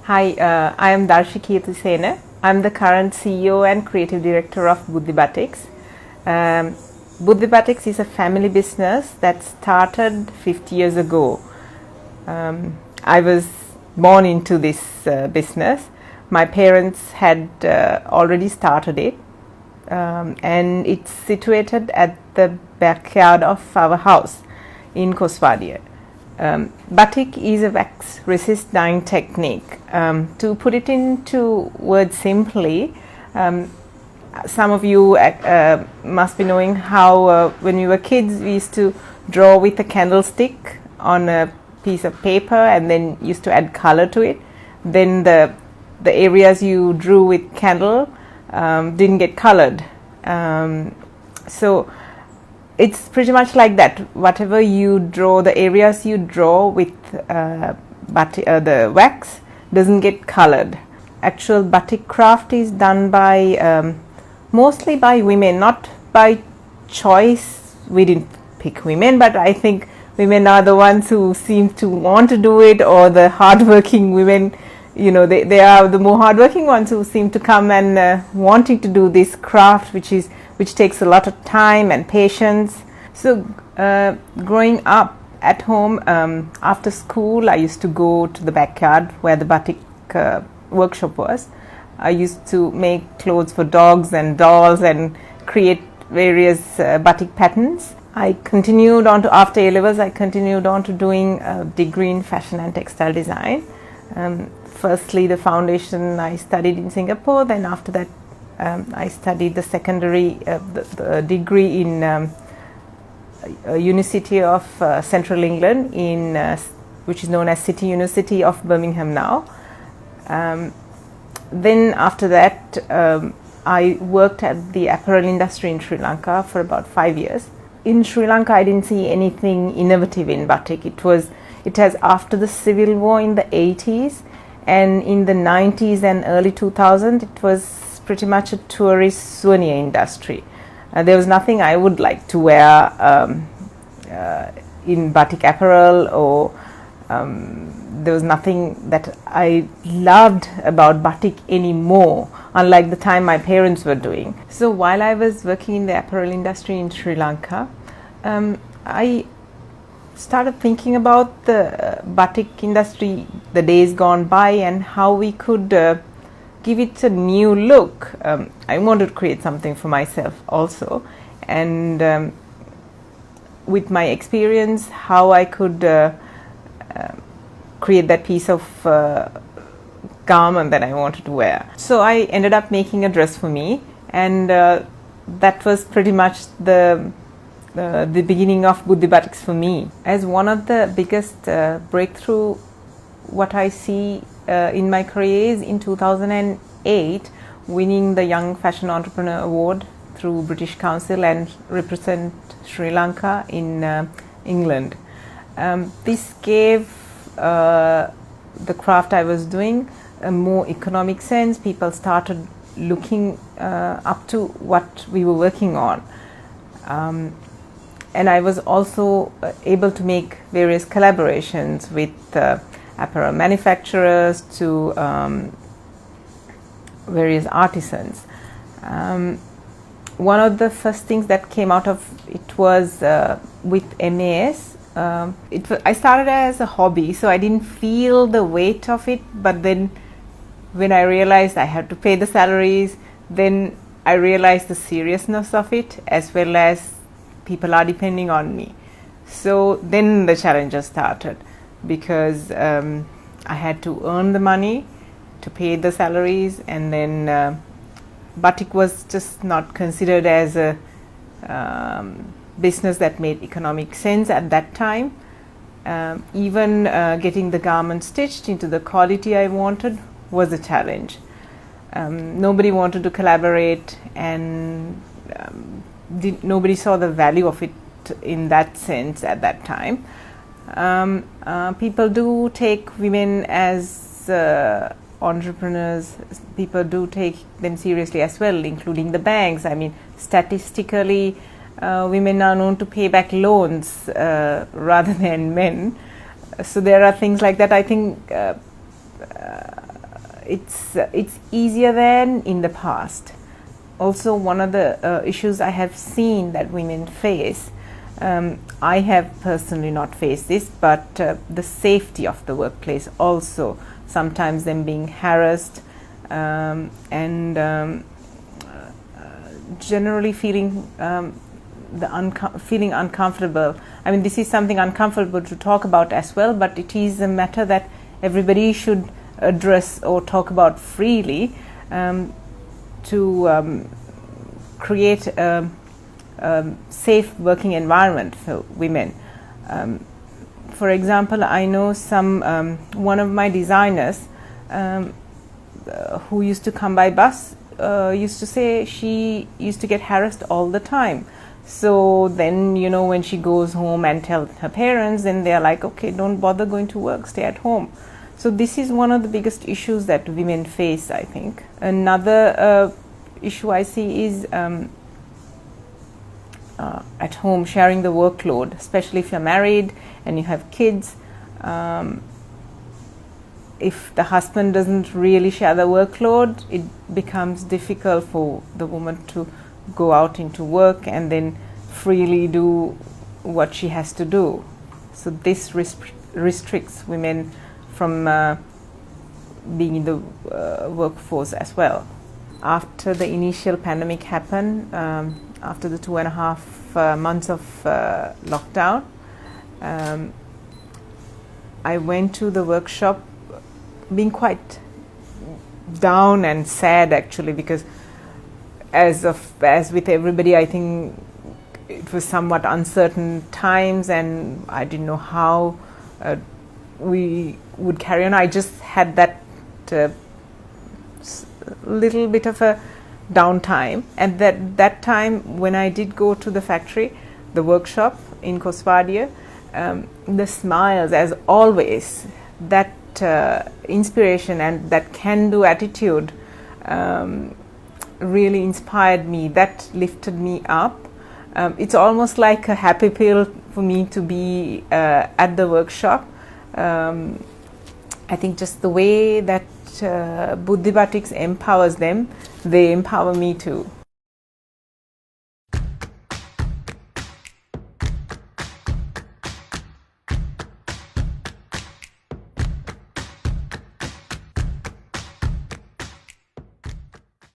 Hi, I am Darshi Keerthisena. I'm the current CEO and creative director of Buddhi Batiks. Buddhi Batiks is a family business that started 50 years ago. I was born into this business. My parents had already started it, and it's situated at the backyard of our house in Koswadia. Batik is a wax resist dyeing technique. To put it into words simply, some of you must be knowing how when we were kids we used to draw with a candlestick on a piece of paper and then used to add color to it. Then the areas you drew with candle didn't get colored. So it's pretty much like that. Whatever you draw, the areas you draw with the wax doesn't get colored. Actual batik craft is done by mostly by women, not by choice. We didn't pick women, but I think women are the ones who seem to want to do it, or the hardworking women. You know, they are the more hardworking ones who seem to come and wanting to do this craft, which takes a lot of time and patience. So growing up at home, after school, I used to go to the backyard where the batik workshop was. I used to make clothes for dogs and dolls and create various batik patterns. I continued on to, after A-levels, I continued on to doing a degree in fashion and textile design. Firstly, the foundation I studied in Singapore. Then after that, I studied the secondary the degree in University of Central England, which is known as City University of Birmingham now. Then after that, I worked at the apparel industry in Sri Lanka for about 5 years. In Sri Lanka, I didn't see anything innovative in batik. It has after the civil war in the 80s, and in the 90s and early 2000s, it was pretty much a tourist souvenir industry. There was nothing I would like to wear in batik apparel, or there was nothing that I loved about batik anymore, unlike the time my parents were doing. So while I was working in the apparel industry in Sri Lanka, I started thinking about the batik industry, the days gone by, and how we could give it a new look. I wanted to create something for myself also, and with my experience, how I could create that piece of garment that I wanted to wear. So I ended up making a dress for me, and that was pretty much the beginning of Buddhi Batiks for me. As one of the biggest breakthrough, what I see in my career is in 2008 winning the Young Fashion Entrepreneur Award through British Council and represent Sri Lanka in England. This gave the craft I was doing a more economic sense. People started looking up to what we were working on. And I was also able to make various collaborations with apparel manufacturers to various artisans. One of the first things that came out of it was with MAS. I started as a hobby, so I didn't feel the weight of it, but then when I realized I had to pay the salaries, then I realized the seriousness of it, as well as people are depending on me. So then the challenges started, because I had to earn the money to pay the salaries, and then batik was just not considered as a business that made economic sense at that time. Even getting the garment stitched into the quality I wanted was a challenge. Nobody wanted to collaborate, and nobody saw the value of it in that sense at that time. People do take women as entrepreneurs. People do take them seriously as well, including the banks. I mean, statistically, women are known to pay back loans rather than men. So there are things like that. I think it's easier than in the past. Also, one of the issues I have seen that women face, I have personally not faced this, but the safety of the workplace also, sometimes them being harassed and generally feeling feeling uncomfortable. I mean, this is something uncomfortable to talk about as well, but it is a matter that everybody should address or talk about freely, to create a safe working environment for women. For example, I know one of my designers who used to come by bus used to say she used to get harassed all the time. So then, when she goes home and tells her parents, then they're like, okay, don't bother going to work, stay at home. So this is one of the biggest issues that women face, I think. Another issue I see is at home, sharing the workload, especially if you're married and you have kids. If the husband doesn't really share the workload, it becomes difficult for the woman to go out into work and then freely do what she has to do. So this restricts women from being in the workforce as well. After the initial pandemic happened, after the 2.5 months of lockdown, I went to the workshop being quite down and sad, actually, because as with everybody, I think it was somewhat uncertain times and I didn't know how we would carry on. I just had that little bit of a downtime, and that time when I did go to the factory, the workshop in Koswadia, the smiles, as always, that inspiration and that can-do attitude really inspired me. That lifted me up. It's almost like a happy pill for me to be at the workshop. I think just the way that Buddhi Batiks empowers them, they empower me too.